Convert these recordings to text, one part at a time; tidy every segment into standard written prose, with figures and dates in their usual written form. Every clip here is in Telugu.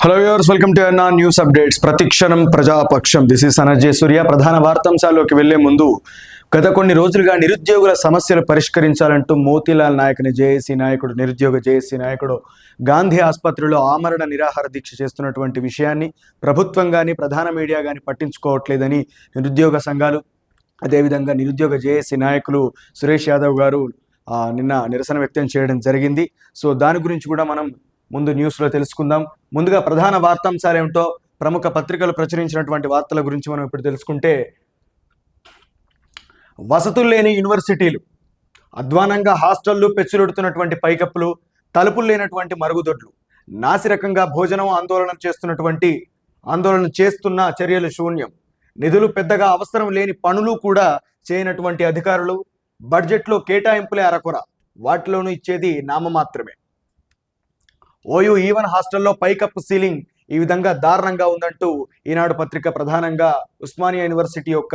Hello viewers, welcome to NR news updates. ప్రతిక్షణం ప్రజాపక్షం. దిస్ ఇస్ అనజయ్ సూర్య. ప్రధాన వార్తాంశాల్లోకి వెళ్లే ముందు, గత కొన్ని రోజులుగా నిరుద్యోగుల సమస్యలు పరిష్కరించాలంటూ మోతీలాల్ నాయక్ని నిరుద్యోగ జేఏసీ నాయకుడు గాంధీ ఆసుపత్రిలో ఆమరణ నిరాహార దీక్ష చేస్తున్నటువంటి విషయాన్ని ప్రభుత్వం కానీ ప్రధాన మీడియా కానీ పట్టించుకోవట్లేదని నిరుద్యోగ సంఘాలు, అదేవిధంగా నిరుద్యోగ జేఏసీ నాయకులు సురేష్ యాదవ్ గారు నిన్న నిరసన వ్యక్తం చేయడం జరిగింది. సో దాని గురించి కూడా మనం ముందు న్యూస్లో తెలుసుకుందాం. ముందుగా ప్రధాన వార్తాంశాలు ఏమిటో, ప్రముఖ పత్రికలు ప్రచురించినటువంటి వార్తల గురించి మనం ఇప్పుడు తెలుసుకుంటే, వసతులు లేని యూనివర్సిటీలు, అధ్వానంగా హాస్టళ్లు, పెచ్చులెడుతున్నటువంటి పైకప్పులు, తలుపులు లేనటువంటి మరుగుదొడ్లు, నాసిరకంగా భోజనం, ఆందోళన చేస్తున్న చర్యలు శూన్యం, నిధులు పెద్దగా అవసరం లేని పనులు కూడా చేయనటువంటి అధికారులు, బడ్జెట్లో కేటాయింపులే అరకొర, వాటిలోనూ ఇచ్చేది నామమాత్రమే. ఓయూ ఈవెన్ హాస్టల్లో పైకప్పు సీలింగ్ ఈ విధంగా దారుణంగా ఉందంటూ ఈనాడు పత్రిక ప్రధానంగా ఉస్మానియా యూనివర్సిటీ యొక్క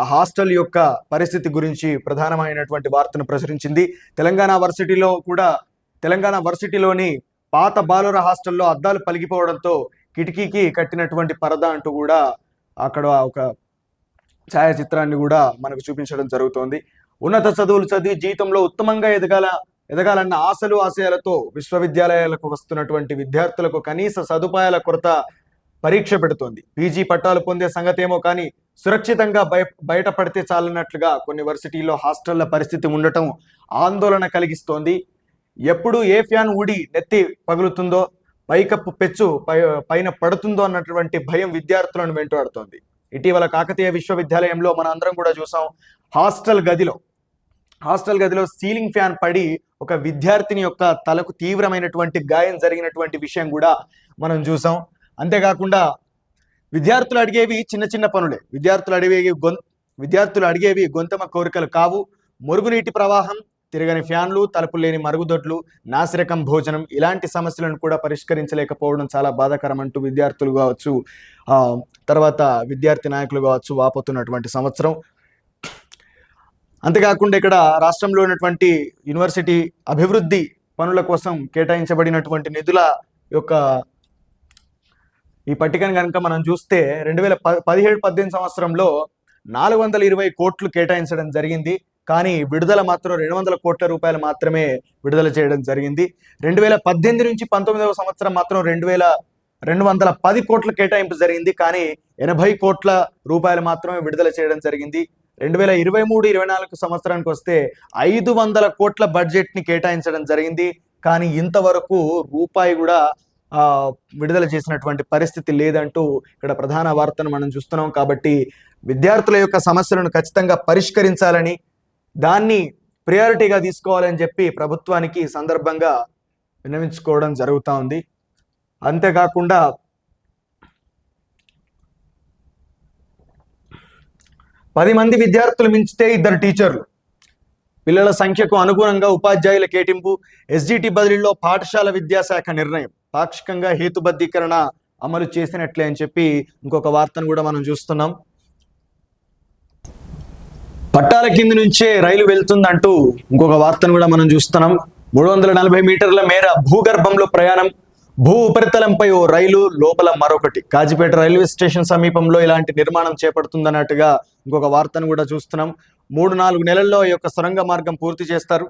హాస్టల్ యొక్క పరిస్థితి గురించి ప్రధానమైనటువంటి వార్తను ప్రచురించింది. తెలంగాణ వర్సిటీలోని పాత బాలుర హాస్టల్లో అద్దాలు పలిగిపోవడంతో కిటికీకి కట్టినటువంటి పరద అంటూ కూడా అక్కడ ఒక ఛాయాచిత్రాన్ని కూడా మనకు చూపించడం జరుగుతోంది. ఉన్నత చదువులు చదివి జీవితంలో ఉత్తమంగా ఎదగాలన్న ఆశయాలతో విశ్వవిద్యాలయాలకు వస్తున్నటువంటి విద్యార్థులకు కనీస సదుపాయాల కొరత పరీక్ష పెడుతోంది. పీజీ పట్టాలు పొందే సంగతేమో కానీ సురక్షితంగా బయటపడితే చాలన్నట్లుగా కొన్ని వర్సిటీల్లో హాస్టళ్ల పరిస్థితి ఉండటం ఆందోళన కలిగిస్తోంది. ఎప్పుడు ఏ ఫ్యాన్ ఊడి నెత్తి పగులుతుందో, పైకప్పు పెచ్చు పైన పడుతుందో అన్నటువంటి భయం విద్యార్థులను వెంటాడుతోంది. ఇటీవల కాకతీయ విశ్వవిద్యాలయంలో మన అందరం కూడా చూసాం, హాస్టల్ గదిలో సీలింగ్ ఫ్యాన్ పడి ఒక విద్యార్థిని యొక్క తలకు తీవ్రమైనటువంటి గాయం జరిగినటువంటి విషయం కూడా మనం చూసాం. అంతేకాకుండా విద్యార్థులు అడిగేవి చిన్న చిన్న పనులే. విద్యార్థులు అడిగేవి గొంతమ కోరికలు కావు. మురుగునీటి ప్రవాహం, తిరగని ఫ్యాన్లు, తలుపులు లేని మరుగుదొడ్లు, నాసిరకం భోజనం, ఇలాంటి సమస్యలను కూడా పరిష్కరించలేకపోవడం చాలా బాధాకరం అంటూ విద్యార్థులు కావచ్చు, తర్వాత విద్యార్థి నాయకులు కావచ్చు వాపోతున్నటువంటి సంవత్సరం. అంతేకాకుండా ఇక్కడ రాష్ట్రంలో ఉన్నటువంటి యూనివర్సిటీ అభివృద్ధి పనుల కోసం కేటాయించబడినటువంటి నిధుల యొక్క ఈ పట్టికను కనుక మనం చూస్తే 2017-18 సంవత్సరంలో 420 కోట్లు కేటాయించడం జరిగింది. కానీ విడుదల మాత్రం 200 కోట్ల రూపాయలు మాత్రమే విడుదల చేయడం జరిగింది. 2018 నుంచి 19వ సంవత్సరం మాత్రం 210 కోట్ల కేటాయింపు జరిగింది. కానీ 80 కోట్ల రూపాయలు మాత్రమే విడుదల చేయడం జరిగింది. 2023-24 సంవత్సరానికి వస్తే 500 కోట్ల బడ్జెట్ ని కేటాయించడం జరిగింది. కానీ ఇంతవరకు రూపాయి కూడా విడుదల చేసినటువంటి పరిస్థితి లేదంటూ ఇక్కడ ప్రధాన వార్తను మనం చూస్తున్నాం. కాబట్టి విద్యార్థుల యొక్క సమస్యలను ఖచ్చితంగా పరిష్కరించాలని, దాన్ని ప్రియారిటీగా తీసుకోవాలని చెప్పి ప్రభుత్వానికి సందర్భంగా విన్నవించుకోవడం జరుగుతూ ఉంది. అంతేకాకుండా పది మంది విద్యార్థులు మించితే 2 టీచర్లు, పిల్లల సంఖ్యకు అనుగుణంగా ఉపాధ్యాయుల కేటింపు, ఎస్జిటి బదిలీలో పాఠశాల విద్యాశాఖ నిర్ణయం, పాక్షికంగా హేతుబద్ధీకరణ అమలు చేసినట్లే అని చెప్పి ఇంకొక వార్తను కూడా మనం చూస్తున్నాం. పట్టాల కింది నుంచే రైలు వెళ్తుందంటూ ఇంకొక వార్తను కూడా మనం చూస్తున్నాం. 340 మీటర్ల మేర భూగర్భంలో ప్రయాణం, భూ ఉపరితలంపై ఓ రైలు, లోపల మరొకటి. కాజీపేట రైల్వే స్టేషన్ సమీపంలో ఇలాంటి నిర్మాణం చేపడుతుందన్నట్టుగా ఇంకొక వార్తను కూడా చూస్తున్నాం. 3-4 నెలల్లో ఈ యొక్క సొరంగ మార్గం పూర్తి చేస్తారు.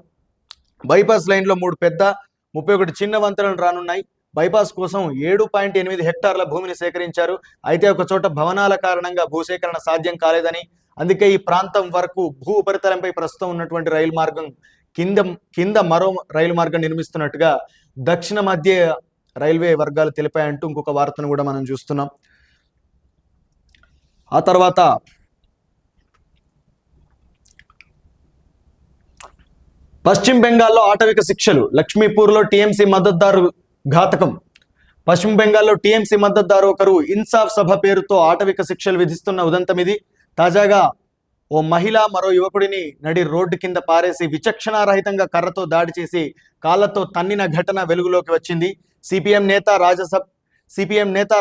బైపాస్ లైన్లో 3 పెద్ద, 31 చిన్న వంతెనలు రానున్నాయి. బైపాస్ కోసం 7.8 హెక్టార్ల భూమిని సేకరించారు. అయితే ఒక చోట భవనాల కారణంగా భూసేకరణ సాధ్యం కాలేదని, అందుకే ఈ ప్రాంతం వరకు భూ ఉపరితలంపై ప్రస్తుతం ఉన్నటువంటి రైలు మార్గం కింద మరో రైలు మార్గం నిర్మిస్తున్నట్టుగా దక్షిణ మధ్య రైల్వే వర్గాలు తెలిపాయంటూ ఇంకొక వార్తను కూడా మనం చూస్తున్నాం. ఆ తర్వాత పశ్చిమ బెంగాల్లో ఆటవిక శిక్షలు, లక్ష్మీపూర్లో టీఎంసీ మద్దతుదారు ఘాతకం. పశ్చిమ బెంగాల్లో టీఎంసీ మద్దతుదారు ఒకరు ఇన్సాఫ్ సభ పేరుతో ఆటవిక శిక్షలు విధిస్తున్న ఉదంతం ఇది. తాజాగా ఓ మహిళ మరో యువకుడిని నడి రోడ్డు కింద పారేసి విచక్షణారహితంగా కర్రతో దాడి చేసి కాళ్లతో తన్నిన ఘటన వెలుగులోకి వచ్చింది. సిపిఎం నేత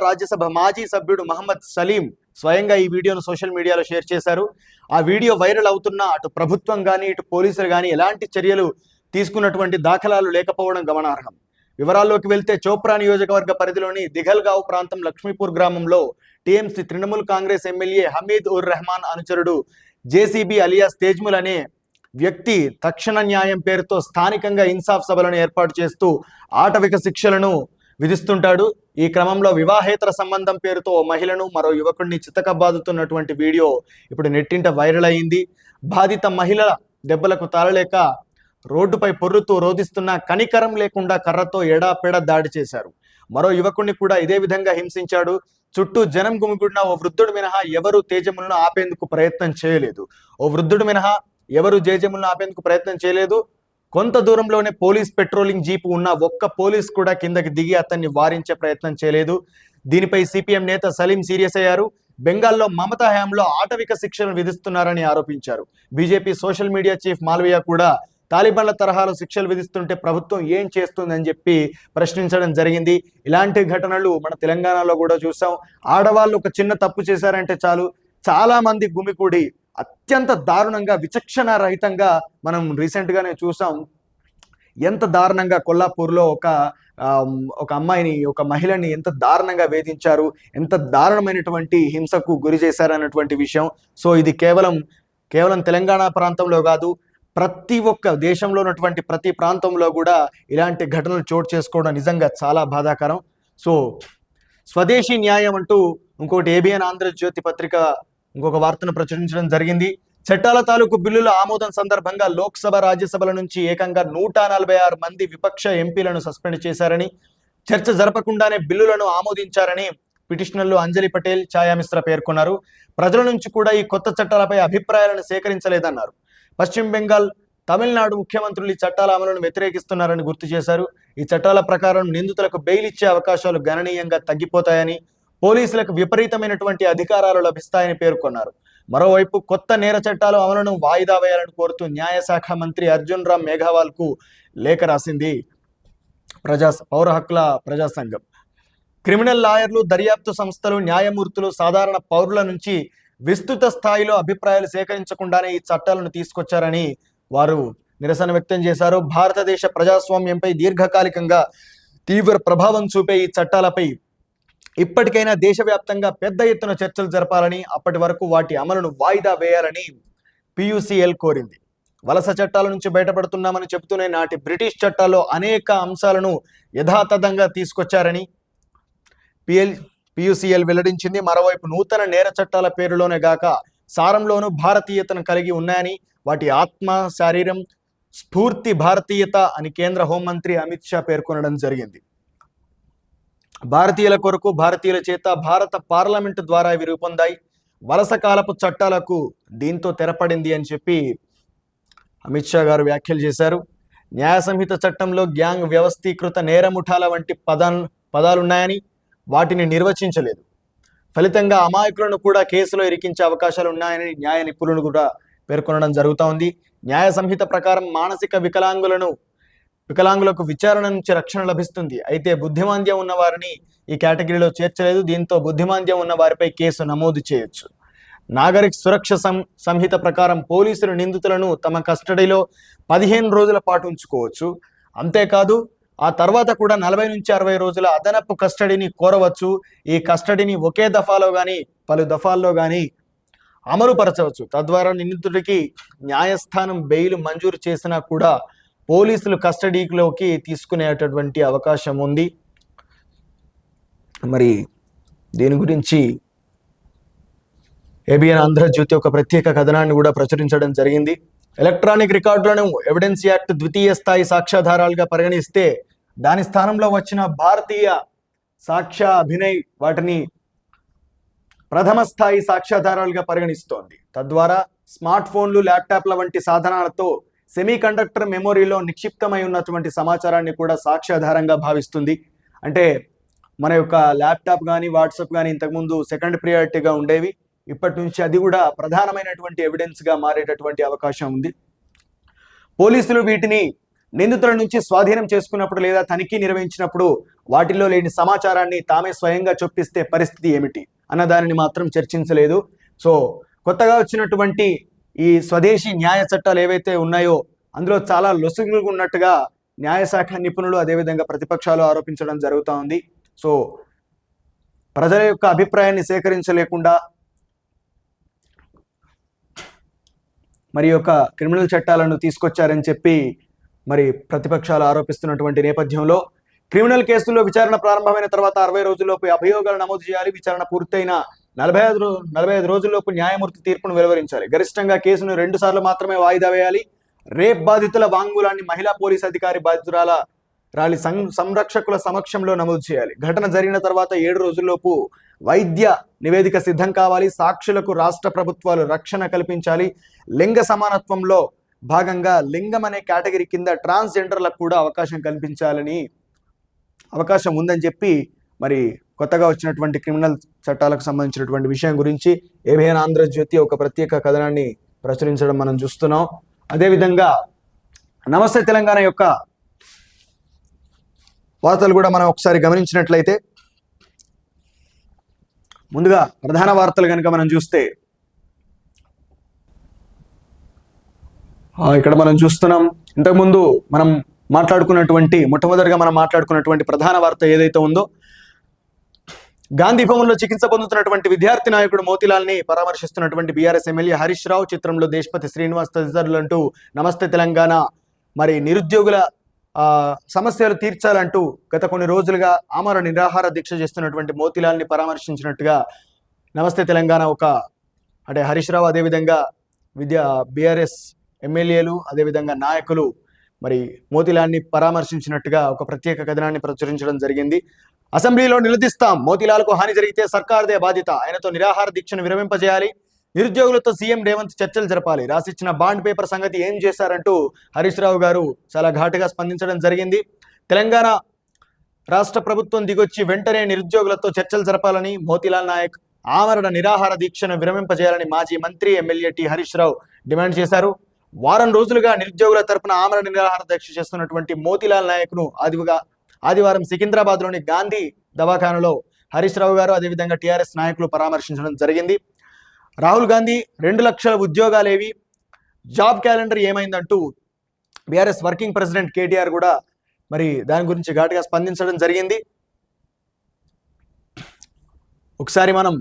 రాజ్యసభ మాజీ సభ్యుడు మహమ్మద్ సలీం స్వయంగా ఈ వీడియోను సోషల్ మీడియాలో షేర్ చేశారు. ఆ వీడియో వైరల్ అవుతున్నా అటు ప్రభుత్వం కానీ ఇటు పోలీసులు కానీ ఎలాంటి చర్యలు తీసుకున్నటువంటి దాఖలాలు లేకపోవడం గమనార్హం. వివరాల్లోకి వెళ్తే చోప్రా నియోజకవర్గ పరిధిలోని దిఘల్గావ్ ప్రాంతం లక్ష్మీపూర్ గ్రామంలో టీఎంసీ తృణమూల్ కాంగ్రెస్ ఎమ్మెల్యే హమీద్ ఉర్ రెహమాన్ అనుచరుడు జేసీబీ అలియాస్ తేజ్ముల్ అనే వ్యక్తి తక్షణ న్యాయం పేరుతో స్థానికంగా ఇన్సాఫ్ సభలను ఏర్పాటు చేస్తూ ఆటవిక శిక్షలను విధిస్తుంటాడు. ఈ క్రమంలో వివాహేతర సంబంధం పేరుతో ఓ మహిళను మరో యువకుడిని చితకబాదుతున్నటువంటి వీడియో ఇప్పుడు నెట్టింట వైరల్ అయింది. బాధిత మహిళ దెబ్బలకు తాళలేక రోడ్డుపై పొర్రుతూ రోధిస్తున్న కనికరం లేకుండా కర్రతో ఎడాపెడ దాడి చేశారు. మరో యువకుడిని కూడా ఇదే విధంగా హింసించాడు. చుట్టూ జనం గుమిగూడిన ఓ వృద్ధుడు మినహా ఎవరు తేజములను ఆపేందుకు ప్రయత్నం చేయలేదు. కొంత దూరంలోనే పోలీస్ పెట్రోలింగ్ జీపు ఉన్న ఒక్క పోలీస్ కూడా కిందకి దిగి అతన్ని వారించే ప్రయత్నం చేయలేదు. దీనిపై సిపిఎం నేత సలీం సీరియస్ అయ్యారు. బెంగాల్లో మమతా హయాంలో ఆటవిక శిక్షలు విధిస్తున్నారని ఆరోపించారు. BJP social media chief Malviya కూడా తాలిబాన్ల తరహాలో శిక్షలు విధిస్తుంటే ప్రభుత్వం ఏం చేస్తుందని చెప్పి ప్రశ్నించడం జరిగింది. ఇలాంటి ఘటనలు మన తెలంగాణలో కూడా చూసాం. ఆడవాళ్ళు ఒక చిన్న తప్పు చేశారంటే చాలు చాలా మంది గుమికూడి అత్యంత దారుణంగా విచక్షణ రహితంగా మనం రీసెంట్ గానే చూసాం. ఎంత దారుణంగా కొల్లాపూర్లో ఒక అమ్మాయిని, ఒక మహిళని ఎంత దారుణంగా వేధించారు, ఎంత దారుణమైనటువంటి హింసకు గురి చేశారన్నటువంటి విషయం. సో ఇది కేవలం తెలంగాణ ప్రాంతంలో కాదు, ప్రతి ఒక్క దేశంలో ఉన్నటువంటి ప్రతి ప్రాంతంలో కూడా ఇలాంటి ఘటనలు చోటు చేసుకోవడం నిజంగా చాలా బాధాకరం. సో స్వదేశీ న్యాయం అంటూ ఇంకోటి ఏబిఎన్ ఆంధ్రజ్యోతి పత్రిక ఇంకొక వార్తను ప్రచురించడం జరిగింది. చట్టాల తాలూకు బిల్లుల ఆమోదం సందర్భంగా లోక్సభ రాజ్యసభల నుంచి ఏకంగా 146 మంది విపక్ష ఎంపీలను సస్పెండ్ చేశారని, చర్చ జరపకుండానే బిల్లులను ఆమోదించారని పిటిషనర్లు అంజలి పటేల్, ఛాయా మిశ్రా పేర్కొన్నారు. ప్రజల నుంచి కూడా ఈ కొత్త చట్టాలపై అభిప్రాయాలను సేకరించలేదన్నారు. పశ్చిమ బెంగాల్, తమిళనాడు ముఖ్యమంత్రులు ఈ చట్టాల అమలును వ్యతిరేకిస్తున్నారని గుర్తు చేశారు. ఈ చట్టాల ప్రకారం నిందితులకు బెయిల్ ఇచ్చే అవకాశాలు గణనీయంగా తగ్గిపోతాయని, పోలీసులకు విపరీతమైనటువంటి అధికారాలు లభిస్తాయని పేర్కొన్నారు. మరోవైపు కొత్త నేర చట్టాల అమలును వాయిదా వేయాలని కోరుతూ న్యాయశాఖ మంత్రి అర్జున్ రామ్ మేఘవాల్ కు లేఖ రాసింది పౌర హక్కుల ప్రజా సంఘం. క్రిమినల్ లాయర్లు, దర్యాప్తు సంస్థలు, న్యాయమూర్తులు సాధారణ పౌరుల నుంచి విస్తృత స్థాయిలో అభిప్రాయాలు సేకరించకుండానే ఈ చట్టాలను తీసుకొచ్చారని వారు నిరసన వ్యక్తం చేశారు. భారతదేశ ప్రజాస్వామ్యంపై దీర్ఘకాలికంగా తీవ్ర ప్రభావం చూపే ఈ చట్టాలపై ఇప్పటికైనా దేశవ్యాప్తంగా పెద్ద ఎత్తున చర్చలు జరపాలని, అప్పటి వరకు వాటి అమలును వాయిదా వేయాలని పియుసిఎల్ కోరింది. వలస చట్టాల నుంచి బయటపడుతున్నామని చెబుతూనే నాటి బ్రిటిష్ చట్టాల్లో అనేక అంశాలను యథాతథంగా తీసుకొచ్చారని పియుసిఎల్ వెల్లడించింది. మరోవైపు నూతన నేర చట్టాల పేరులోనే గాక సారంలోనూ భారతీయతను కలిగి ఉన్నాయని, వాటి ఆత్మ, శరీరం, స్ఫూర్తి భారతీయత అని కేంద్ర హోంమంత్రి అమిత్ షా పేర్కొనడం జరిగింది. భారతీయుల కొరకు, భారతీయుల చేత భారత పార్లమెంటు ద్వారా ఇవి రూపొందాయి. వలస కాలపు చట్టాలకు దీంతో తెరపడింది అని చెప్పి అమిత్ షా గారు వ్యాఖ్యలు చేశారు. న్యాయ సంహిత చట్టంలో గ్యాంగ్, వ్యవస్థీకృత నేరముఠాల వంటి పదాలున్నాయని వాటిని నిర్వచించలేదు. ఫలితంగా అమాయకులను కూడా కేసులో ఇరికించే అవకాశాలు ఉన్నాయని న్యాయ నిపుణులు కూడా పేర్కొనడం జరుగుతూ ఉంది. న్యాయ సంహిత ప్రకారం మానసిక వికలాంగులకు విచారణ నుంచి రక్షణ లభిస్తుంది. అయితే బుద్ధిమాంద్యం ఉన్న వారిని ఈ కేటగిరీలో చేర్చలేదు. దీంతో బుద్ధిమాంద్యం ఉన్న వారిపై కేసు నమోదు చేయొచ్చు. నాగరిక సురక్ష సంహిత ప్రకారం పోలీసులు నిందితులను తమ కస్టడీలో 15 రోజుల పాటు ఉంచుకోవచ్చు. అంతేకాదు ఆ తర్వాత కూడా 40 నుంచి 60 రోజుల అదనపు కస్టడీని కోరవచ్చు. ఈ కస్టడీని ఒకే దఫాలో కానీ పలు దఫాల్లో కానీ అమలుపరచవచ్చు. తద్వారా నిందితుడికి న్యాయస్థానం బెయిల్ మంజూరు చేసినా కూడా పోలీసులు కస్టడీలోకి తీసుకునేటటువంటి అవకాశం ఉంది. మరి దీని గురించి ఏబిఎన్ ఆంధ్రజ్యోతి ఒక ప్రత్యేక కథనాన్ని కూడా ప్రచురించడం జరిగింది. ఎలక్ట్రానిక్ రికార్డులను ఎవిడెన్స్ యాక్ట్ ద్వితీయ స్థాయి సాక్ష్యాధారాలుగా పరిగణిస్తే దాని స్థానంలో వచ్చిన భారతీయ సాక్ష్య అభినయ్ వాటిని ప్రథమ స్థాయి సాక్ష్యాధారాలుగా పరిగణిస్తోంది. తద్వారా స్మార్ట్ ఫోన్లు, ల్యాప్టాప్ల వంటి సాధనాలతో సెమీ కండక్టర్ మెమొరీలో నిక్షిప్తమై ఉన్నటువంటి సమాచారాన్ని కూడా సాక్ష్యాధారంగా భావిస్తుంది. అంటే మన యొక్క ల్యాప్టాప్ కానీ, వాట్సాప్ కానీ ఇంతకుముందు సెకండ్ ప్రియారిటీగా ఉండేవి. ఇప్పటి నుంచి అది కూడా ప్రధానమైనటువంటి ఎవిడెన్స్గా మారేటటువంటి అవకాశం ఉంది. పోలీసులు వీటిని నిందితుల నుంచి స్వాధీనం చేసుకున్నప్పుడు లేదా తనిఖీ నిర్వహించినప్పుడు వాటిల్లో లేని సమాచారాన్ని తామే స్వయంగా చొప్పిస్తే పరిస్థితి ఏమిటి అన్న దానిని మాత్రం చర్చించలేదు. సో కొత్తగా వచ్చినటువంటి ఈ స్వదేశీ న్యాయ చట్టాలు ఏవైతే ఉన్నాయో అందులో చాలా లొసుగులు ఉన్నట్టుగా న్యాయశాఖ నిపుణులు అదేవిధంగా ప్రతిపక్షాలు ఆరోపించడం జరుగుతూ ఉంది. సో ప్రజల యొక్క అభిప్రాయాన్ని సేకరించలేకుండా మరి యొక్క క్రిమినల్ చట్టాలను తీసుకొచ్చారని చెప్పి మరి ప్రతిపక్షాలు ఆరోపిస్తున్నటువంటి నేపథ్యంలో క్రిమినల్ కేసుల్లో విచారణ ప్రారంభమైన తర్వాత 60 రోజుల్లోపు అభియోగాలు నమోదు చేయాలి. విచారణ పూర్తయిన 45 రోజుల్లోపు న్యాయమూర్తి తీర్పును వెలువరించాలి. గరిష్టంగా కేసును 2 సార్లు మాత్రమే వాయిదా వేయాలి. రేప్ బాధితుల వాంగ్మూలాన్ని మహిళా పోలీస్ అధికారి బాధితురాల సంరక్షకుల సమక్షంలో నమోదు చేయాలి. ఘటన జరిగిన తర్వాత 7 రోజుల్లోపు వైద్య నివేదిక సిద్ధం కావాలి. సాక్షులకు రాష్ట్ర ప్రభుత్వాలు రక్షణ కల్పించాలి. లింగ సమానత్వంలో భాగంగా లింగం అనే కేటగిరీ కింద ట్రాన్స్జెండర్లకు కూడా అవకాశం ఉందని చెప్పి మరి కొత్తగా వచ్చినటువంటి క్రిమినల్ చట్టాలకు సంబంధించినటువంటి విషయం గురించి ఏబిఎన్ ఆంధ్రజ్యోతి ఒక ప్రత్యేక కథనాన్ని ప్రచురించడం మనం చూస్తున్నాం. అదేవిధంగా నమస్తే తెలంగాణ యొక్క వార్తలు కూడా మనం ఒకసారి గమనించినట్లయితే ముందుగా ప్రధాన వార్తలు కనుక మనం చూస్తే ఇక్కడ మనం చూస్తున్నాం. ఇంతకుముందు మొట్టమొదటిగా మనం మాట్లాడుకున్నటువంటి ప్రధాన వార్త ఏదైతే ఉందో, గాంధీ భవన్లో చికిత్స పొందుతున్నటువంటి విద్యార్థి నాయకుడు మోతీలాల్ని పరామర్శిస్తున్నటువంటి బీఆర్ఎస్ ఎమ్మెల్యే హరీష్ రావు, చిత్రంలో దేశపతి శ్రీనివాస్ తదితరులంటూ నమస్తే తెలంగాణ మరి నిరుద్యోగుల సమస్యలు తీర్చాలంటూ గత కొన్ని రోజులుగా ఆమరణ నిరాహార దీక్ష చేస్తున్నటువంటి మోతీలాల్ని పరామర్శించినట్టుగా నమస్తే తెలంగాణ అంటే హరీష్ రావు అదేవిధంగా బీఆర్ఎస్ ఎమ్మెల్యేలు అదేవిధంగా నాయకులు మరి మోతీలాల్ని పరామర్శించినట్టుగా ఒక ప్రత్యేక కథనాన్ని ప్రచురించడం జరిగింది. అసెంబ్లీలో నిలదీస్తాం, మోతీలాల్కు హాని జరిగితే సర్కార్దే బాధ్యత, ఆయనతో నిరాహార దీక్షను విరమింపజేయాలి, నిరుద్యోగులతో సీఎం రేవంత్ చర్చలు జరపాలి, రాసిచ్చిన బాండ్ పేపర్ సంగతి ఏం చేశారంటూ హరీష్ రావు గారు చాలా ఘాటుగా స్పందించడం జరిగింది. తెలంగాణ రాష్ట్ర ప్రభుత్వం దిగొచ్చి వెంటనే నిరుద్యోగులతో చర్చలు జరపాలని, మోతీలాల్ నాయక్ ఆమరణ నిరాహార దీక్షను విరమింపజేయాలని మాజీ మంత్రి MLA T Harish Rao demand చేశారు. వారం రోజులుగా నిరుద్యోగుల తరపున ఆమరణ నిరాహార దీక్ష చేస్తున్నటువంటి మోతీలాల్ నాయక్ను ఆదివారం సికింద్రాబాద్లోని గాంధీ దవాఖానలో హరీష్ రావు గారు అదేవిధంగా టీఆర్ఎస్ నాయకులు పరామర్శించడం జరిగింది. రాహుల్ గాంధీ 2 లక్షల ఉద్యోగాలేవి, జాబ్ క్యాలెండర్ ఏమైందంటూ బీఆర్ఎస్ వర్కింగ్ ప్రెసిడెంట్ కేటీఆర్ కూడా మరి దాని గురించి ఘాటుగా స్పందించడం జరిగింది. ఒకసారి మనం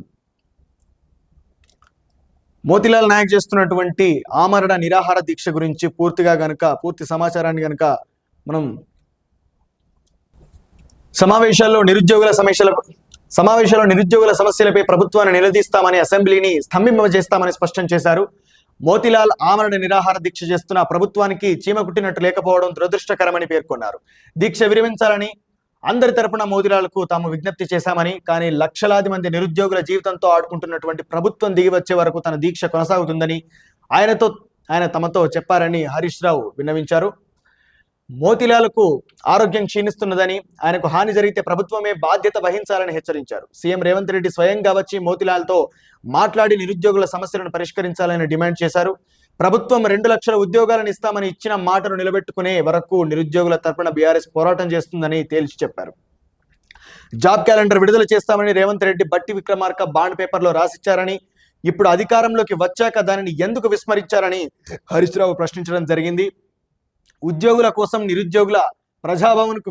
మోతీలాల్ నాయక్ చేస్తున్నటువంటి ఆమరణ నిరాహార దీక్ష గురించి పూర్తి సమాచారాన్ని గనుక మనం సమావేశాల్లో నిరుద్యోగుల సమస్యలపై ప్రభుత్వాన్ని నిలదీస్తామని, అసెంబ్లీని స్తంభింపజేస్తామని స్పష్టం చేశారు. మోతీలాల్ ఆమరణ నిరాహార దీక్ష చేస్తున్న ప్రభుత్వానికి చీమ కుట్టినట్టు లేకపోవడం దురదృష్టకరమని పేర్కొన్నారు. దీక్ష విరమించాలని అందరి తరపున మోతీలాల్కు తాము విజ్ఞప్తి చేశామని, కానీ లక్షలాది మంది నిరుద్యోగుల జీవితంతో ఆడుకుంటున్నటువంటి ప్రభుత్వం దిగి వచ్చే వరకు తన దీక్ష కొనసాగుతుందని ఆయన తమతో చెప్పారని హరీష్ రావు విన్నవించారు. మోతీలాల్కు ఆరోగ్యం క్షీణిస్తున్నదని, ఆయనకు హాని జరిగితే ప్రభుత్వమే బాధ్యత వహించాలని హెచ్చరించారు. సీఎం రేవంత్ రెడ్డి స్వయంగా వచ్చి మోతీలాల్తో మాట్లాడి నిరుద్యోగుల సమస్యలను పరిష్కరించాలని డిమాండ్ చేశారు. ప్రభుత్వం 2 లక్షల ఉద్యోగాలను ఇస్తామని ఇచ్చిన మాటను నిలబెట్టుకునే వరకు నిరుద్యోగుల తరపున బీఆర్ఎస్ పోరాటం చేస్తుందని తేల్చి చెప్పారు. జాబ్ క్యాలెండర్ విడుదల చేస్తామని రేవంత్ రెడ్డి బట్టి విక్రమార్క బాండ్ పేపర్లో రాసిచ్చారని, ఇప్పుడు అధికారంలోకి వచ్చాక దానిని ఎందుకు విస్మరించారని హరీష్ రావు ప్రశ్నించడం జరిగింది. ఉద్యోగుల కోసం నిరుద్యోగుల ప్రజాభవన్కు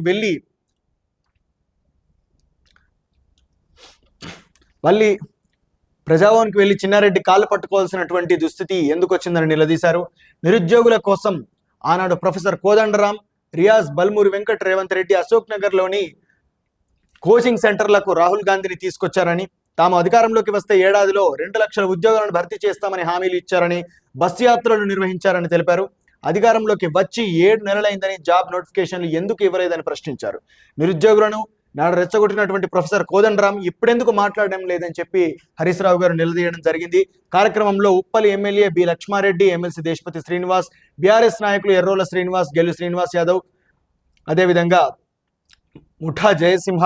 వెళ్ళి చిన్నారెడ్డి కాళ్ళు పట్టుకోవాల్సినటువంటి దుస్థితి ఎందుకు వచ్చిందని నిలదీశారు. నిరుద్యోగుల కోసం ఆనాడు ప్రొఫెసర్ కోదండరాం, రియాజ్, బల్మూరి వెంకట్, రేవంత్ రెడ్డి అశోక్ నగర్లోని కోచింగ్ సెంటర్లకు రాహుల్ గాంధీని తీసుకొచ్చారని, తాము అధికారంలోకి వస్తే ఏడాదిలో 2 లక్షల ఉద్యోగాలను భర్తీ చేస్తామని హామీలు ఇచ్చారని, బస్సు యాత్రలు నిర్వహించారని తెలిపారు. అధికారంలోకి వచ్చి 7 నెలలైందని జాబ్ నోటిఫికేషన్లు ఎందుకు ఇవ్వలేదని ప్రశ్నించారు. నిరుద్యోగులను నాడు రెచ్చగొట్టినటువంటి ప్రొఫెసర్ కోదండరాం ఇప్పుడెందుకు మాట్లాడడం లేదని చెప్పి హరీష్ రావు గారు నిలదీయడం జరిగింది. కార్యక్రమంలో Uppal MLA B Lakshma Reddy, MLC Deshapati Srinivas, BRS నాయకులు ఎర్రోల శ్రీనివాస్, గెల్లు శ్రీనివాస్ యాదవ్, అదేవిధంగా ముఠా జయసింహ,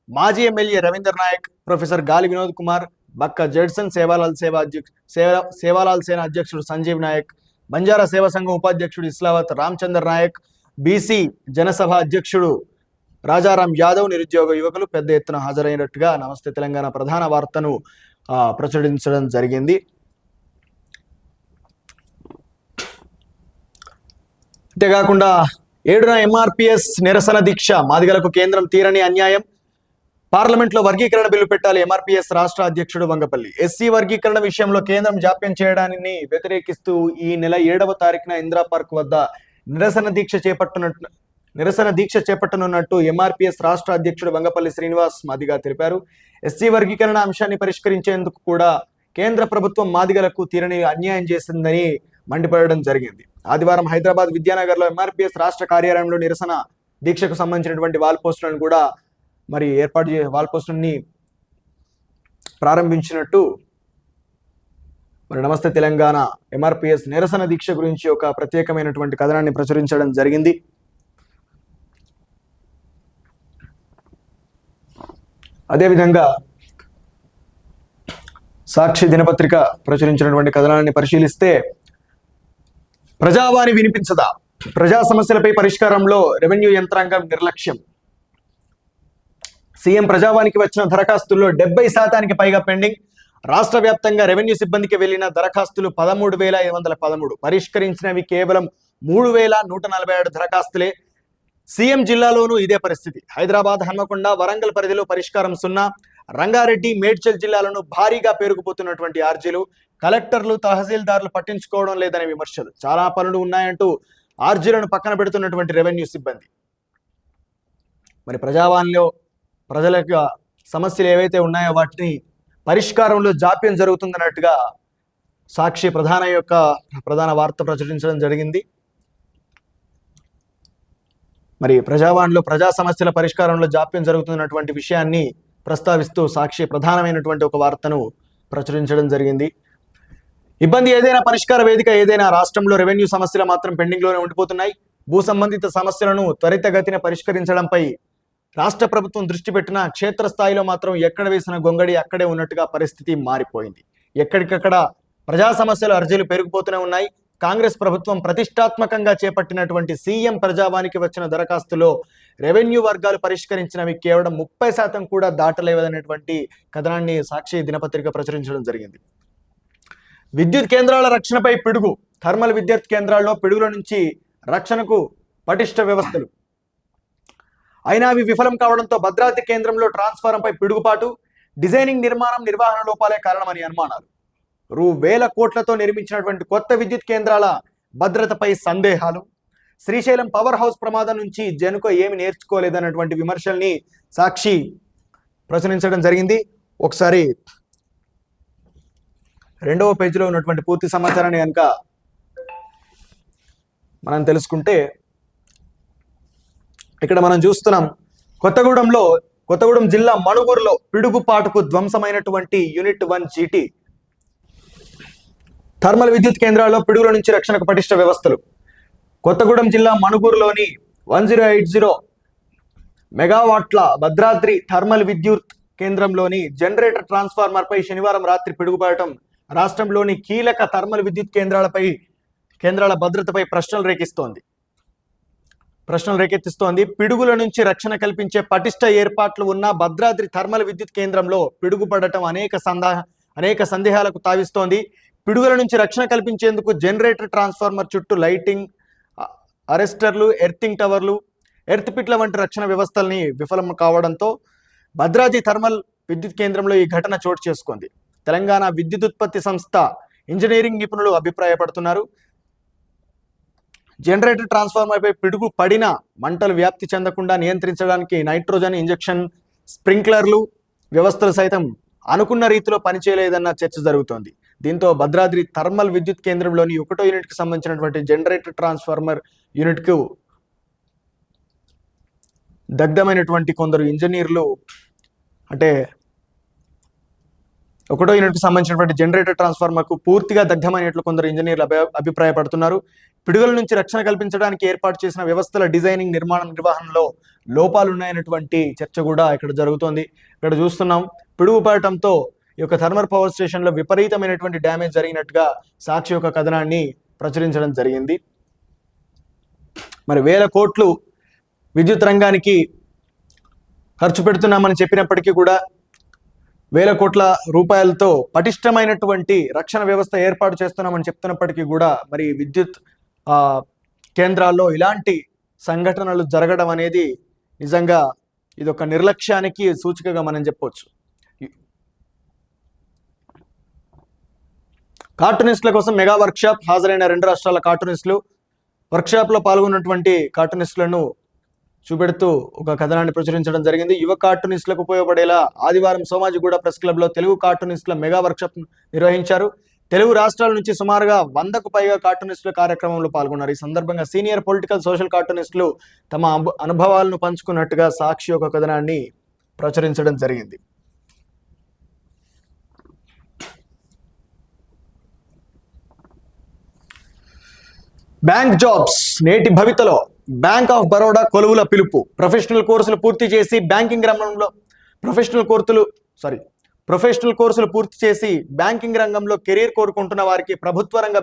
మాజీ ఎమ్మెల్యే రవీందర్ నాయక్, ప్రొఫెసర్ గాలి వినోద్ కుమార్, బక్క జడ్సన్, సేవాలాల్ సేన అధ్యక్షుడు సంజీవ్ నాయక్, బంజారా సేవా సంఘం ఉపాధ్యక్షుడు ఇస్లావత్ రామచందర్ నాయక్, బీసీ జనసభ అధ్యక్షుడు రాజారాం యాదవ్, నిరుద్యోగ యువకులు పెద్ద ఎత్తున హాజరైనట్టుగా నమస్తే తెలంగాణ ప్రధాన వార్తను ప్రచురించడం జరిగింది. అంతేకాకుండా 7న ఎంఆర్పిఎస్ నిరసన దీక్ష, మాదిగలకు కేంద్రం తీరని అన్యాయం, పార్లమెంట్లో వర్గీకరణ బిల్లు పెట్టాలి ఎంఆర్పిఎస్ రాష్ట్ర అధ్యక్షుడు వంగపల్లి. ఎస్సీ వర్గీకరణ విషయంలో కేంద్రం జాప్యం చేయడాన్ని వ్యతిరేకిస్తూ ఈ నెల 7వ తారీఖున ఇందిరా పార్క్ వద్ద నిరసన దీక్ష చేపట్టనున్నట్టు ఎంఆర్పిఎస్ రాష్ట్ర అధ్యక్షుడు వంగపల్లి శ్రీనివాస్ మాదిగ తెలిపారు. ఎస్సీ వర్గీకరణ అంశాన్ని పరిష్కరించేందుకు కూడా కేంద్ర ప్రభుత్వం మాదిగలకు తీరని అన్యాయం చేసిందని మండిపడడం జరిగింది. ఆదివారం హైదరాబాద్ విద్యానగర్లో ఎంఆర్పిఎస్ రాష్ట్ర కార్యాలయంలో నిరసన దీక్షకు సంబంధించినటువంటి వాల్ పోస్టులను కూడా మరి వాల్ పోస్టులని ప్రారంభించినట్టు మరి నమస్తే తెలంగాణ ఎంఆర్పిఎస్ నిరసన దీక్ష గురించి ఒక ప్రత్యేకమైనటువంటి కథనాన్ని ప్రచురించడం జరిగింది. అదేవిధంగా సాక్షి దినపత్రిక ప్రచురించినటువంటి కథనాన్ని పరిశీలిస్తే, ప్రజావాణి వినిపించదా, ప్రజా సమస్యలపై పరిష్కారంలో రెవెన్యూ యంత్రాంగం నిర్లక్ష్యం. సీఎం ప్రజావానికి వచ్చిన దరఖాస్తుల్లో 70% పైగా పెండింగ్. రాష్ట్ర వ్యాప్తంగా రెవెన్యూ సిబ్బందికి వెళ్లిన దరఖాస్తులు 13,513, పరిష్కరించినవి కేవలం 3,147 దరఖాస్తులే. సీఎం జిల్లాలోనూ ఇదే పరిస్థితి. హైదరాబాద్, హన్మకొండ, వరంగల్ పరిధిలో పరిష్కారం 0. రంగారెడ్డి, మేడ్చల్ జిల్లాలను భారీగా పేరుకుపోతున్నటువంటి ఆర్జీలు. కలెక్టర్లు, తహసీల్దార్లు పట్టించుకోవడం లేదనే విమర్శలు. చాలా పనులు ఉన్నాయంటూ ఆర్జీలను పక్కన పెడుతున్నటువంటి రెవెన్యూ సిబ్బంది. మరి ప్రజావాణిలో ప్రజల యొక్క సమస్యలు ఏవైతే ఉన్నాయో వాటిని పరిష్కారంలో జాప్యం జరుగుతుందన్నట్టుగా సాక్షి ప్రధాన వార్త ప్రచురించడం జరిగింది. మరి ప్రజావాణిలో ప్రజా సమస్యల పరిష్కారంలో జాప్యం జరుగుతున్నటువంటి విషయాన్ని ప్రస్తావిస్తూ సాక్షి ప్రధానమైనటువంటి ఒక వార్తను ప్రచురించడం జరిగింది. ఇబ్బంది ఏదైనా, పరిష్కార వేదిక ఏదైనా, రాష్ట్రంలో రెవెన్యూ సమస్యలు మాత్రం పెండింగ్లోనే ఉండిపోతున్నాయి. భూ సంబంధిత సమస్యలను త్వరితగతిన పరిష్కరించడంపై రాష్ట్ర ప్రభుత్వం దృష్టి పెట్టిన క్షేత్రస్థాయిలో మాత్రం ఎక్కడ వేసిన గొంగడి అక్కడే ఉన్నట్టుగా పరిస్థితి మారిపోయింది. ఎక్కడికక్కడ ప్రజా సమస్యలు, అర్జీలు పెరిగిపోతూనే ఉన్నాయి. కాంగ్రెస్ ప్రభుత్వం ప్రతిష్టాత్మకంగా చేపట్టినటువంటి సీఎం ప్రజావానికి వచ్చిన దరఖాస్తులో రెవెన్యూ వర్గాలు పరిష్కరించినవి కేవలం 30% కూడా దాటలేవనేటువంటి కథనాన్ని సాక్షి దినపత్రిక ప్రచురించడం జరిగింది. విద్యుత్ కేంద్రాల రక్షణపై పిడుగు. థర్మల్ విద్యుత్ కేంద్రాల్లో పిడుగుల నుంచి రక్షణకు పటిష్ట వ్యవస్థలు. అయినా అవి విఫలం కావడంతో భద్రాద్రి కేంద్రంలో ట్రాన్స్ఫారంపై పిడుగుపాటు. డిజైనింగ్, నిర్మాణం, నిర్వహణ లోపాలే కారణమని అనుమానాలు. వేల కోట్లతో నిర్మించినటువంటి కొత్త విద్యుత్ కేంద్రాల భద్రతపై సందేహాలు. శ్రీశైలం పవర్ హౌస్ ప్రమాదం నుంచి జెన్కో ఏమి నేర్చుకోలేదన్నటువంటి విమర్శల్ని సాక్షి ప్రచురించడం జరిగింది. ఒకసారి 2వ పేజీలో ఉన్నటువంటి పూర్తి సమాచారాన్ని కనుక మనం తెలుసుకుంటే, ఇక్కడ మనం చూస్తున్నాం కొత్తగూడెం జిల్లా మణుగూరులో పిడుగుపాటుకు ధ్వంసమైనటువంటి యూనిట్ 1 GT. థర్మల్ విద్యుత్ కేంద్రాల్లో పిడుగుల నుంచి రక్షణకు పటిష్ట వ్యవస్థలు. కొత్తగూడెం జిల్లా మణుగూరులోని 1080 మెగావాట్ల భద్రాద్రి థర్మల్ విద్యుత్ కేంద్రంలోని జనరేటర్ ట్రాన్స్ఫార్మర్ పై శనివారం రాత్రి పిడుగుపడటం రాష్ట్రంలోని కీలక థర్మల్ విద్యుత్ కేంద్రాల భద్రతపై ప్రశ్నలు రేకెత్తిస్తోంది. పిడుగుల నుంచి రక్షణ కల్పించే పటిష్ట ఏర్పాట్లు ఉన్న భద్రాద్రి థర్మల్ విద్యుత్ కేంద్రంలో పిడుగుపడటం అనేక సందేహాలకు తావిస్తోంది. పిడుగుల నుంచి రక్షణ కల్పించేందుకు జనరేటర్ ట్రాన్స్ఫార్మర్ చుట్టూ లైటింగ్, అరెస్టర్లు, ఎర్తింగ్ టవర్లు, ఎర్త్ పిట్ల వంటి రక్షణ వ్యవస్థల్ని విఫలం కావడంతో భద్రాద్రి థర్మల్ విద్యుత్ కేంద్రంలో ఈ ఘటన చోటు చేసుకుంది. తెలంగాణ విద్యుదుత్పత్తి సంస్థ ఇంజనీరింగ్ నిపుణులు అభిప్రాయపడుతున్నారు. జనరేటర్ ట్రాన్స్ఫార్మర్పై పిడుగు పడిన మంటలు వ్యాప్తి చెందకుండా నియంత్రించడానికి నైట్రోజన్ ఇంజెక్షన్ స్ప్రింక్లర్లు వ్యవస్థలు సైతం అనుకున్న రీతిలో పనిచేయలేదన్న చర్చ జరుగుతోంది. దీంతో భద్రాద్రి థర్మల్ విద్యుత్ కేంద్రంలోని 1వ యూనిట్కి సంబంధించినటువంటి జనరేటర్ ట్రాన్స్ఫార్మర్ యూనిట్కు దగ్ధమైనటువంటి కొందరు ఇంజనీర్లు, అంటే 1వ యూనిట్కి సంబంధించినటువంటి జనరేటర్ ట్రాన్స్ఫార్మర్కు పూర్తిగా దగ్ధమైనట్లు కొందరు ఇంజనీర్లు అభిప్రాయపడుతున్నారు. పిడుగుల నుంచి రక్షణ కల్పించడానికి ఏర్పాటు చేసిన వ్యవస్థల డిజైనింగ్, నిర్వహణలో లోపాలున్నాయనేటువంటి చర్చ కూడా ఇక్కడ జరుగుతోంది. ఇక్కడ చూస్తున్నాం, పిడుగు పడటంతో ఈ యొక్క థర్మల్ పవర్ స్టేషన్లో విపరీతమైనటువంటి డ్యామేజ్ జరిగినట్టుగా సాక్షి యొక్క కథనాన్ని ప్రచురించడం జరిగింది. మరి వేల కోట్లు విద్యుత్ రంగానికి ఖర్చు పెడుతున్నామని చెప్పినప్పటికీ కూడా, వేల కోట్ల రూపాయలతో పటిష్టమైనటువంటి రక్షణ వ్యవస్థ ఏర్పాటు చేస్తున్నామని చెప్తున్నప్పటికీ కూడా మరి విద్యుత్ కేంద్రాల్లో ఇలాంటి సంఘటనలు జరగడం అనేది నిజంగా ఇదొక నిర్లక్ష్యానికి సూచికగా మనం చెప్పొచ్చు. కార్టూనిస్టుల కోసం మెగా వర్క్షాప్, హాజరైన 2 రాష్ట్రాల కార్టూనిస్టులు. వర్క్షాప్లో పాల్గొన్నటువంటి కార్టూనిస్టులను చూపెడుతూ ఒక కథనాన్ని ప్రచురించడం జరిగింది. యువ కార్టూనిస్టులకు ఉపయోగపడేలా ఆదివారం సోమాజిగూడ ప్రెస్ క్లబ్లో తెలుగు కార్టూనిస్టుల మెగా వర్క్షాప్ నిర్వహించారు. తెలుగు రాష్ట్రాల నుంచి సుమారుగా 100కు పైగా కార్టూనిస్టుల కార్యక్రమంలో పాల్గొన్నారు. ఈ సందర్భంగా సీనియర్ పొలిటికల్ సోషల్ కార్టూనిస్టులు తమ అనుభవాలను పంచుకున్నట్టుగా సాక్షి ఒక కథనాన్ని ప్రచురించడం జరిగింది. బ్యాంక్ జాబ్స్ నేటి భవితలో బ్యాంక్ ఆఫ్ బరోడా కొలువుల పిలుపు. ప్రొఫెషనల్ కోర్సులు పూర్తి చేసి బ్యాంకింగ్ రంగంలో ప్రొఫెషనల్ కోర్సులు పూర్తి చేసి బ్యాంకింగ్ రంగంలో కెరీర్ కోరుకుంటున్న వారికి ప్రభుత్వ రంగ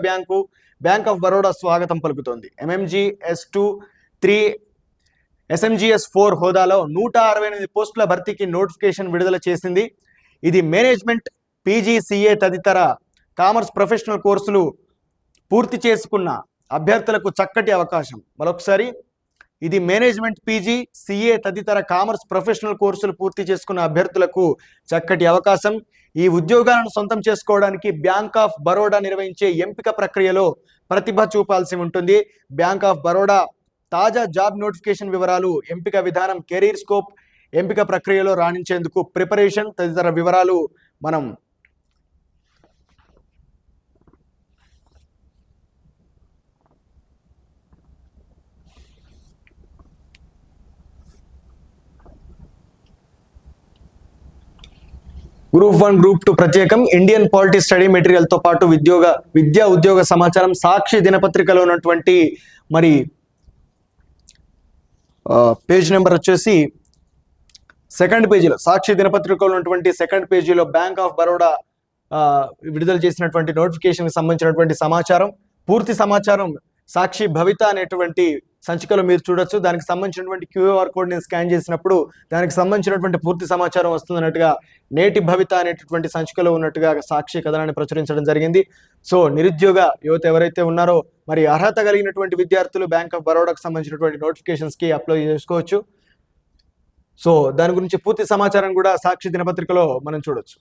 బ్యాంక్ ఆఫ్ బరోడా స్వాగతం పలుకుతోంది. MMGS2 3 SMGS4 హోదాలో 168 పోస్టుల భర్తీకి నోటిఫికేషన్ విడుదల చేసింది. ఇది మేనేజ్మెంట్, PGCA తదితర కామర్స్ ప్రొఫెషనల్ కోర్సులు పూర్తి చేసుకున్న అభ్యర్థులకు చక్కటి అవకాశం. మరొకసారి, ఇది మేనేజ్మెంట్, PGCA తదితర కామర్స్ ప్రొఫెషనల్ కోర్సులు పూర్తి చేసుకున్న అభ్యర్థులకు చక్కటి అవకాశం. ఈ ఉద్యోగాలను సొంతం చేసుకోవడానికి బ్యాంక్ ఆఫ్ బరోడా నిర్వహించే ఎంపిక ప్రక్రియలో ప్రతిభ చూపాల్సి ఉంటుంది. బ్యాంక్ ఆఫ్ బరోడా తాజా జాబ్ నోటిఫికేషన్ వివరాలు, ఎంపిక విధానం, కెరీర్ స్కోప్, ఎంపిక ప్రక్రియలో రాణించేందుకు ప్రిపరేషన్ తదితర వివరాలు మనం గ్రూప్ 1, గ్రూప్ 2 ప్రత్యేకం, ఇండియన్ పాలిటీ స్టడీ మెటీరియల్ తో పాటు విద్యా ఉద్యోగ సమాచారం. సాక్షి దినపత్రికలో ఉన్నటువంటి మరి పేజ్ నెంబర్ వచ్చేసి సెకండ్ పేజీలో, సాక్షి దినపత్రికలో ఉన్నటువంటి సెకండ్ పేజీలో బ్యాంక్ ఆఫ్ బరోడా విడుదల చేసినటువంటి నోటిఫికేషన్కి సంబంధించినటువంటి సమాచారం, పూర్తి సమాచారం సాక్షి భవిత అనేటువంటి సంచికలో మీరు చూడొచ్చు. దానికి సంబంధించినటువంటి QR కోడ్ నేను స్కాన్ చేసినప్పుడు దానికి సంబంధించినటువంటి పూర్తి సమాచారం వస్తుందన్నట్టుగా నేటి భవిత అనేటటువంటి సంచికలో ఉన్నట్టుగా సాక్షి కథనాన్ని ప్రచురించడం జరిగింది. సో నిరుద్యోగ యువత ఎవరైతే ఉన్నారో మరి అర్హత కలిగినటువంటి విద్యార్థులు బ్యాంక్ ఆఫ్ బరోడాకు సంబంధించినటువంటి నోటిఫికేషన్స్కి అప్లై చేసుకోవచ్చు. సో దాని గురించి పూర్తి సమాచారం కూడా సాక్షి దినపత్రికలో మనం చూడొచ్చు.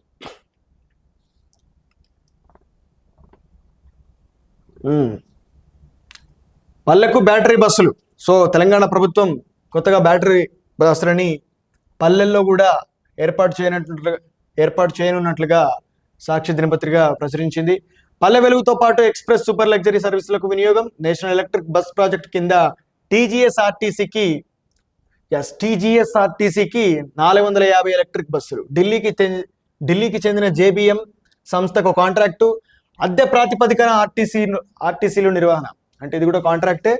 పల్లెకు బ్యాటరీ బస్సులు. సో తెలంగాణ ప్రభుత్వం కొత్తగా బ్యాటరీ బస్సులని పల్లెల్లో కూడా ఏర్పాటు చేయనున్నట్లుగా సాక్షి దినపత్రిక ప్రచురించింది. పల్లె వెలుగుతో పాటు ఎక్స్ప్రెస్ సూపర్ లగ్జరీ సర్వీసులకు వినియోగం. నేషనల్ ఎలక్ట్రిక్ బస్ ప్రాజెక్ట్ కింద TGSRTCకి 450 ఎలక్ట్రిక్ బస్సులు. ఢిల్లీకి చెందిన JBM సంస్థకు కాంట్రాక్టు. అద్దె ప్రాతిపదికన ఆర్టీసీలు నిర్వహణ. అంటే ఇది కూడా కాంట్రాక్టే.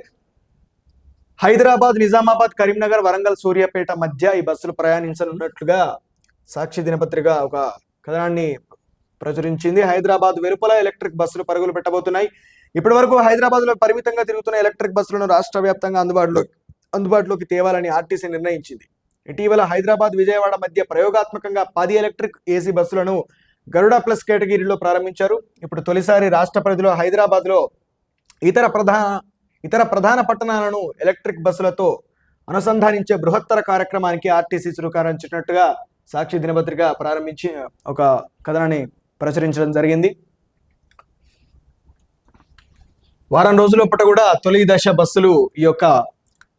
హైదరాబాద్, నిజామాబాద్, కరీంనగర్, వరంగల్, సూర్యాపేట మధ్య ఈ బస్సులు ప్రయాణించనున్నట్లుగా సాక్షి దినపత్రిక ఒక కథనాన్ని ప్రచురించింది. హైదరాబాద్ వెలుపల ఎలక్ట్రిక్ బస్సులు పరుగులు పెట్టబోతున్నాయి. ఇప్పటి వరకు హైదరాబాద్లో పరిమితంగా తిరుగుతున్న ఎలక్ట్రిక్ బస్సులను రాష్ట్ర వ్యాప్తంగా అందుబాటులోకి తేవాలని ఆర్టీసీ నిర్ణయించింది. ఇటీవల హైదరాబాద్, విజయవాడ మధ్య ప్రయోగాత్మకంగా 10 ఎలక్ట్రిక్ AC బస్సులను గరుడ ప్లస్ కేటగిరీలో ప్రారంభించారు. ఇప్పుడు తొలిసారి రాష్ట్ర పరిధిలో హైదరాబాద్లో ఇతర ప్రధాన పట్టణాలను ఎలక్ట్రిక్ బస్సులతో అనుసంధానించే బృహత్తర కార్యక్రమానికి ఆర్టీసీ శ్రీకారించినట్టుగా సాక్షి దినపత్రిక ప్రారంభించి ఒక కథనాన్ని ప్రచురించడం జరిగింది. వారం రోజుల పాటు కూడా తొలి దశ బస్సులు ఈ యొక్క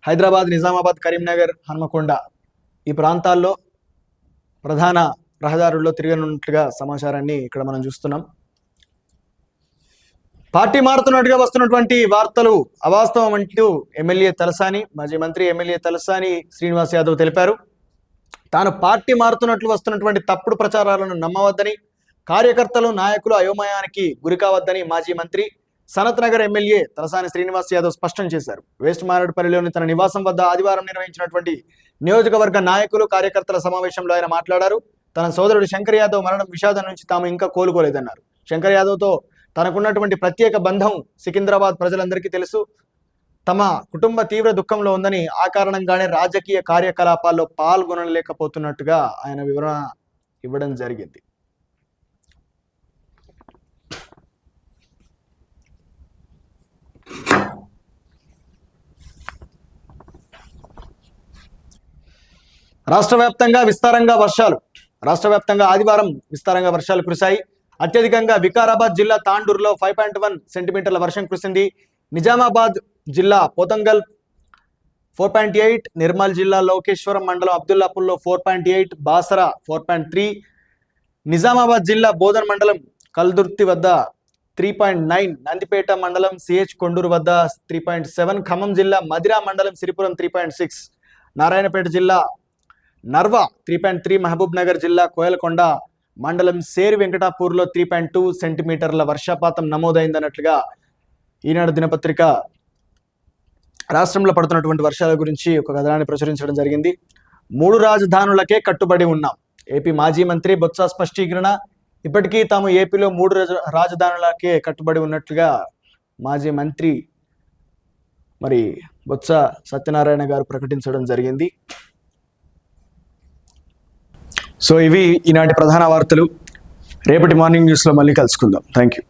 హైదరాబాద్, నిజామాబాద్, కరీంనగర్, హన్మకొండ ఈ ప్రాంతాల్లో ప్రధాన రహదారుల్లో తిరగనున్నట్లుగా సమాచారాన్ని ఇక్కడ మనం చూస్తున్నాం. పార్టీ మారుతున్నట్టుగా వస్తున్నటువంటి వార్తలు అవాస్తవం అంటూ మాజీ మంత్రి ఎమ్మెల్యే తలసాని శ్రీనివాస్ యాదవ్ తెలిపారు. తాను పార్టీ మారుతున్నట్లు వస్తున్నటువంటి తప్పుడు ప్రచారాలను నమ్మవద్దని, కార్యకర్తలు, నాయకులు అయోమయానికి గురికావద్దని మాజీ మంత్రి సనత్ నగర్ ఎమ్మెల్యే తలసాని శ్రీనివాస్ యాదవ్ స్పష్టం చేశారు. వెస్ట్ మారేడుపల్లిలోని తన నివాసం వద్ద ఆదివారం నిర్వహించినటువంటి నియోజకవర్గ నాయకులు, కార్యకర్తల సమావేశంలో ఆయన మాట్లాడారు. తన సోదరుడు శంకర్ యాదవ్ మరణం విషాదం నుంచి తాము ఇంకా కోలుకోలేదన్నారు. శంకర్ యాదవ్తో తనకున్నటువంటి ప్రత్యేక బంధం సికింద్రాబాద్ ప్రజలందరికీ తెలుసు. తమ కుటుంబ తీవ్ర దుఃఖంలో ఉందని, ఆ కారణంగానే రాజకీయ కార్యకలాపాల్లో పాల్గొనలేకపోతున్నట్టుగా ఆయన వివరణ ఇవ్వడం జరిగింది. రాష్ట్ర వ్యాప్తంగా ఆదివారం విస్తారంగా వర్షాలు కురిశాయి. అత్యధికంగా వికారాబాద్ జిల్లా తాండూరులో 5.1 సెంటీమీటర్ల వర్షం కురిసింది. నిజామాబాద్ జిల్లా పోతంగల్ 4.8, నిర్మల్ జిల్లా లోకేశ్వరం మండలం అబ్దుల్లాపూర్లో 4.8, బాసరా 4.3, నిజామాబాద్ జిల్లా బోధన్ మండలం కల్దుర్తి వద్ద 3.9, నందిపేట మండలం సిహెచ్ కొండూరు వద్ద 3.7, ఖమ్మం జిల్లా మదిరా మండలం సిరిపురం 3.6, నారాయణపేట జిల్లా నర్వా 3.3, మహబూబ్ నగర్ జిల్లా కోయలకొండ మండలం సేరి వెంకటాపూర్లో 3.2 సెంటీమీటర్ల వర్షపాతం నమోదైందన్నట్లుగా ఈనాడు దినపత్రిక రాష్ట్రంలో పడుతున్నటువంటి వర్షాల గురించి ఒక కథనాన్ని ప్రచురించడం జరిగింది. 3 రాజధానులకే కట్టుబడి ఉన్నాం. ఏపీ మాజీ మంత్రి బొత్స స్పష్టీకరణ. ఇప్పటికీ తాము ఏపీలో 3 రాజధానులకే కట్టుబడి ఉన్నట్లుగా మాజీ మంత్రి మరి బొత్స సత్యనారాయణ గారు ప్రకటించడం జరిగింది. సో ఇవి ఈనాటి ప్రధాన వార్తలు. రేపటి మార్నింగ్ న్యూస్లో మళ్ళీ కలుసుకుందాం. Thank you.